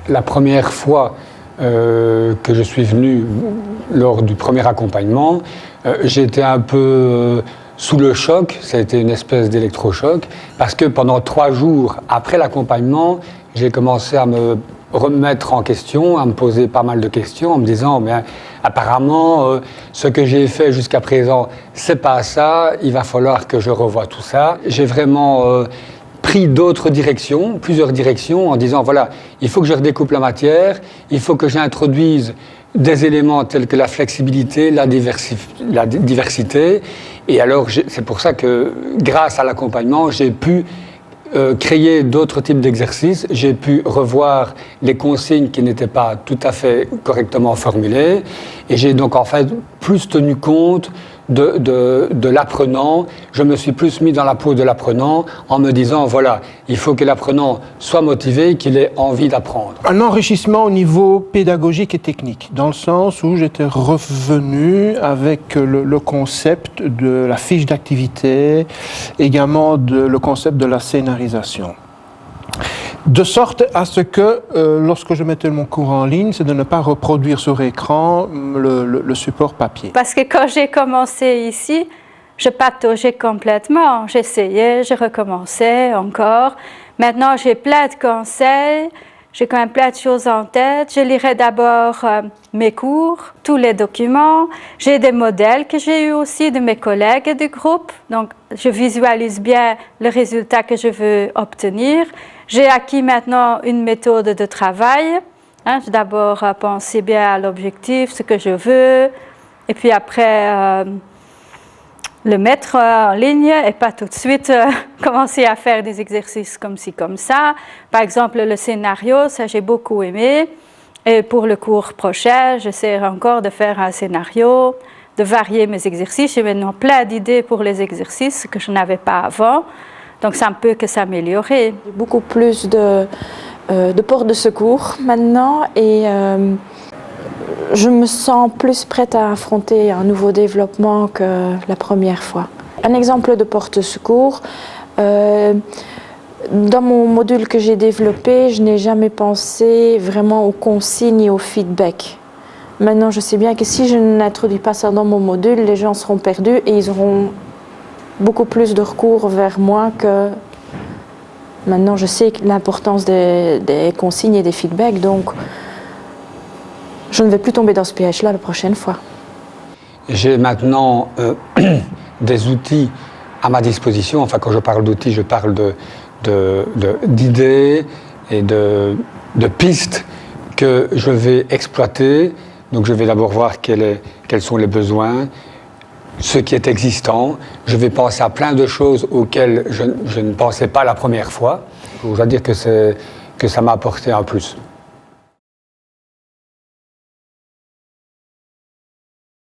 La première fois que je suis venu lors du premier accompagnement, j'étais un peu sous le choc, ça a été une espèce d'électrochoc, parce que pendant 3 jours après l'accompagnement, j'ai commencé à me remettre en question, à me poser pas mal de questions, en me disant, mais apparemment, ce que j'ai fait jusqu'à présent, c'est pas ça, il va falloir que je revoie tout ça. J'ai vraiment pris d'autres directions, plusieurs directions, en disant, voilà, il faut que je redécoupe la matière, il faut que j'introduise des éléments tels que la flexibilité, la diversité. Et alors, c'est pour ça que, grâce à l'accompagnement, j'ai pu créer d'autres types d'exercices, j'ai pu revoir les consignes qui n'étaient pas tout à fait correctement formulées, et j'ai donc en fait plus tenu compte de l'apprenant. Je me suis plus mis dans la peau de l'apprenant en me disant, voilà, il faut que l'apprenant soit motivé, qu'il ait envie d'apprendre. Un enrichissement au niveau pédagogique et technique, dans le sens où j'étais revenu avec le concept de la fiche d'activité, également le concept de la scénarisation. De sorte à ce que, lorsque je mettais mon cours en ligne, c'est de ne pas reproduire sur écran le support papier. Parce que quand j'ai commencé ici, je pataugeais complètement. J'essayais, je recommençais encore. Maintenant, j'ai plein de conseils, j'ai quand même plein de choses en tête. Je lirai d'abord mes cours, tous les documents. J'ai des modèles que j'ai eus aussi de mes collègues du groupe. Donc, je visualise bien le résultat que je veux obtenir. J'ai acquis maintenant une méthode de travail. J'ai d'abord pensé bien à l'objectif, ce que je veux, et puis après le mettre en ligne et pas tout de suite commencer à faire des exercices comme ci, comme ça. Par exemple, le scénario, ça j'ai beaucoup aimé. Et pour le cours prochain, j'essaierai encore de faire un scénario, de varier mes exercices. J'ai maintenant plein d'idées pour les exercices que je n'avais pas avant. Donc ça ne peut que s'améliorer. Beaucoup plus de portes de secours maintenant et je me sens plus prête à affronter un nouveau développement que la première fois. Un exemple de porte de secours, dans mon module que j'ai développé, je n'ai jamais pensé vraiment aux consignes et au feedback. Maintenant, je sais bien que si je n'introduis pas ça dans mon module, les gens seront perdus et ils auront beaucoup plus de recours vers moi que maintenant je sais l'importance des consignes et des feedbacks, donc je ne vais plus tomber dans ce piège-là la prochaine fois. J'ai maintenant des outils à ma disposition. Enfin, quand je parle d'outils, je parle d'idées et de pistes que je vais exploiter. Donc je vais d'abord voir quels sont les besoins, ce qui est existant. Je vais penser à plein de choses auxquelles je ne pensais pas la première fois. Je dois dire que ça m'a apporté un plus.